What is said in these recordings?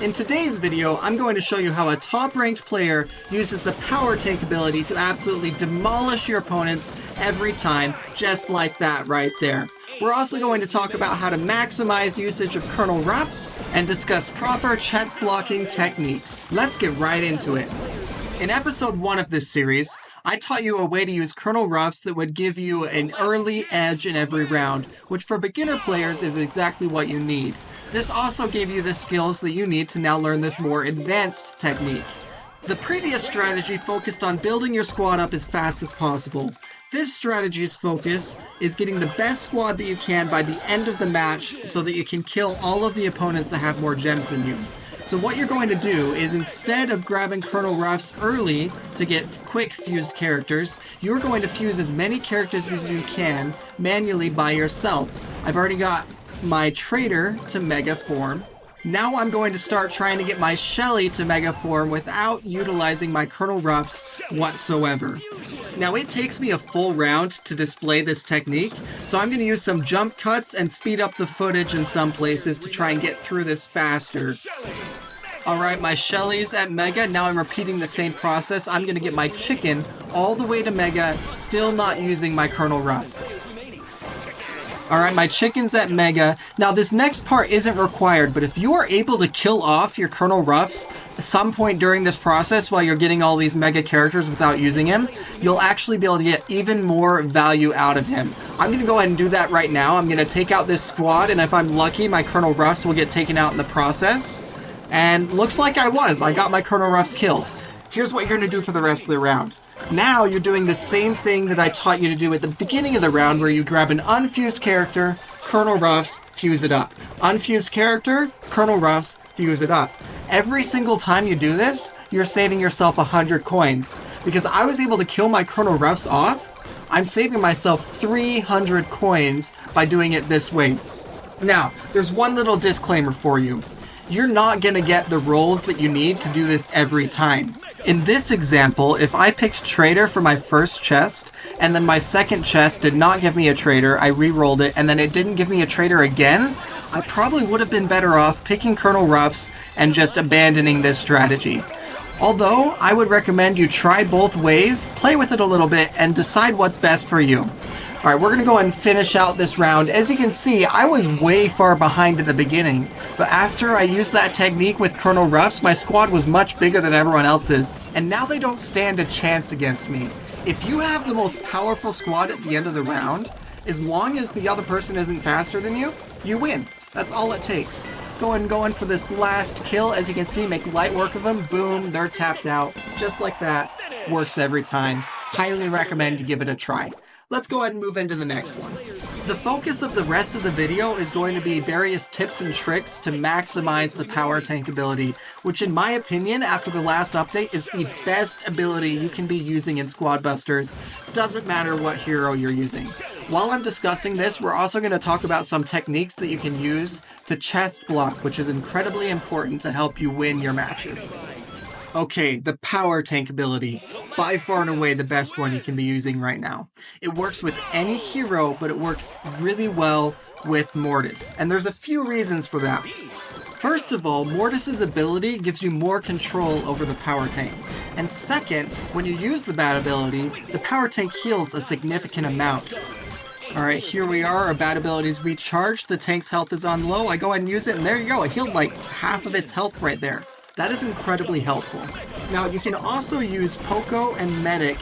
In today's video, I'm going to show you how a top-ranked player uses the power tank ability to absolutely demolish your opponents every time, just like that right there. We're also going to talk about how to maximize usage of CL Ruffs and discuss proper chest blocking techniques. Let's get right into it. In episode 1 of this series, I taught you a way to use CL Ruffs that would give you an early edge in every round, which for beginner players is exactly what you need. This also gave you the skills that you need to now learn this more advanced technique. The previous strategy focused on building your squad up as fast as possible. This strategy's focus is getting the best squad that you can by the end of the match so that you can kill all of the opponents that have more gems than you. So what you're going to do is, instead of grabbing CL Ruffs early to get quick fused characters, you're going to fuse as many characters as you can manually by yourself. I've already got my trader to mega form. Now I'm going to start trying to get my Shelly to mega form without utilizing my CL Ruffs whatsoever. Now it takes me a full round to display this technique, so I'm going to use some jump cuts and speed up the footage in some places to try and get through this faster. Alright, my Shelly's at Mega. Now I'm repeating the same process. I'm going to get my chicken all the way to Mega, still not using my CL Ruffs. Alright, my chicken's at Mega. Now this next part isn't required, but if you are able to kill off your CL Ruffs at some point during this process while you're getting all these Mega characters without using him, you'll actually be able to get even more value out of him. I'm going to go ahead and do that right now. I'm going to take out this squad, and if I'm lucky, my CL Ruffs will get taken out in the process. And looks like I got my CL Ruffs killed. Here's what you're going to do for the rest of the round. Now you're doing the same thing that I taught you to do at the beginning of the round, where you grab an unfused character, CL Ruffs, fuse it up. Unfused character, CL Ruffs, fuse it up. Every single time you do this, you're saving yourself 100 coins. Because I was able to kill my CL Ruffs off, I'm saving myself 300 coins by doing it this way. Now, there's one little disclaimer for you. You're not going to get the rolls that you need to do this every time. In this example, if I picked Trader for my first chest, and then my second chest did not give me a Trader, I re-rolled it, and then it didn't give me a Trader again, I probably would have been better off picking CL Ruffs and just abandoning this strategy. Although, I would recommend you try both ways, play with it a little bit, and decide what's best for you. Alright, we're going to go ahead and finish out this round. As you can see, I was way far behind at the beginning, but after I used that technique with CL Ruffs, my squad was much bigger than everyone else's, and now they don't stand a chance against me. If you have the most powerful squad at the end of the round, as long as the other person isn't faster than you, you win. That's all it takes. Go in for this last kill. As you can see, make light work of them. Boom, they're tapped out. Just like that. Works every time. Highly recommend you give it a try. Let's go ahead and move into the next one. The focus of the rest of the video is going to be various tips and tricks to maximize the power tank ability, which in my opinion, after the last update, is the best ability you can be using in Squad Busters. Doesn't matter what hero you're using. While I'm discussing this, we're also going to talk about some techniques that you can use to chest block, which is incredibly important to help you win your matches. Okay, the power tank ability. By far and away the best one you can be using right now. It works with any hero, but it works really well with Mortis. And there's a few reasons for that. First of all, Mortis's ability gives you more control over the power tank. And second, when you use the bad ability, the power tank heals a significant amount. Alright, here we are. Our bad ability is recharged. The tank's health is on low. I go ahead and use it, and there you go. It healed like half of its health right there. That is incredibly helpful. Now, you can also use Poco and Medic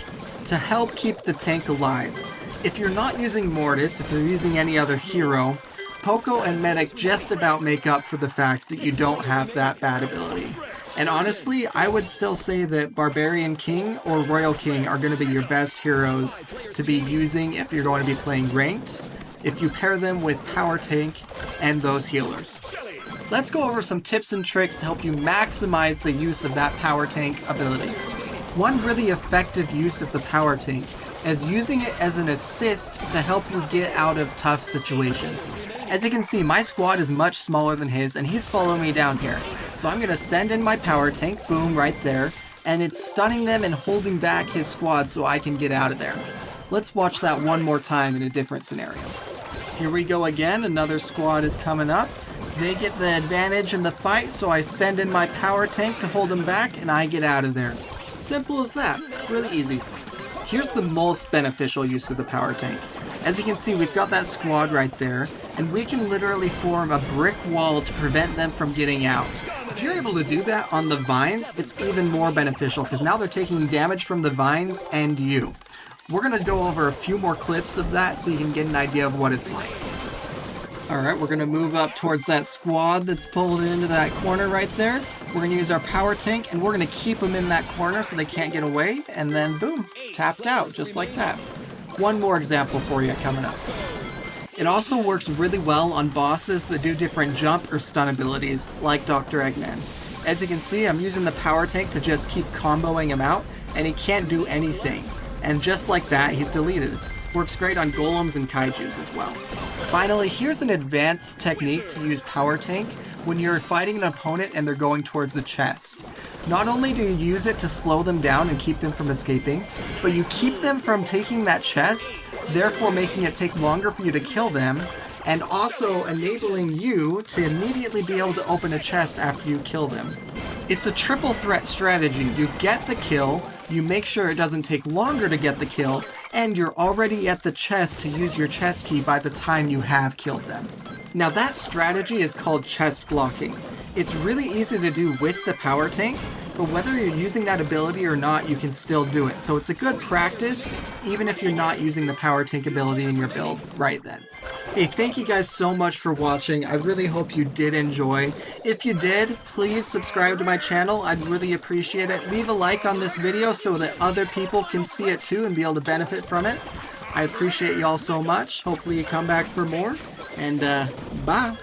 to help keep the tank alive. If you're not using Mortis, if you're using any other hero, Poco and Medic just about make up for the fact that you don't have that bad ability. And honestly, I would still say that Barbarian King or Royal King are going to be your best heroes to be using if you're going to be playing ranked, if you pair them with Power Tank and those healers. Let's go over some tips and tricks to help you maximize the use of that power tank ability. One really effective use of the power tank is using it as an assist to help you get out of tough situations. As you can see, my squad is much smaller than his, and he's following me down here. So I'm going to send in my power tank, boom, right there, and it's stunning them and holding back his squad so I can get out of there. Let's watch that one more time in a different scenario. Here we go again, another squad is coming up. They get the advantage in the fight, so I send in my power tank to hold them back, and I get out of there. Simple as that. Really easy. Here's the most beneficial use of the power tank. As you can see, we've got that squad right there, and we can literally form a brick wall to prevent them from getting out. If you're able to do that on the vines, it's even more beneficial, because now they're taking damage from the vines and you. We're going to go over a few more clips of that so you can get an idea of what it's like. Alright, we're going to move up towards that squad that's pulled into that corner right there. We're going to use our power tank, and we're going to keep them in that corner so they can't get away, and then boom, tapped out, just like that. One more example for you coming up. It also works really well on bosses that do different jump or stun abilities, like Dr. Eggman. As you can see, I'm using the power tank to just keep comboing him out, and he can't do anything. And just like that, he's deleted. Works great on golems and kaijus as well. Finally, here's an advanced technique to use power tank when you're fighting an opponent and they're going towards the chest. Not only do you use it to slow them down and keep them from escaping, but you keep them from taking that chest, therefore making it take longer for you to kill them, and also enabling you to immediately be able to open a chest after you kill them. It's a triple threat strategy. You get the kill, you make sure it doesn't take longer to get the kill, and you're already at the chest to use your chest key by the time you have killed them. Now that strategy is called chest blocking. It's really easy to do with the power tank, but whether you're using that ability or not, you can still do it. So it's a good practice, even if you're not using the power tank ability in your build right then. Hey, thank you guys so much for watching. I really hope you did enjoy. If you did, please subscribe to my channel. I'd really appreciate it. Leave a like on this video so that other people can see it too and be able to benefit from it. I appreciate y'all so much. Hopefully you come back for more. And bye.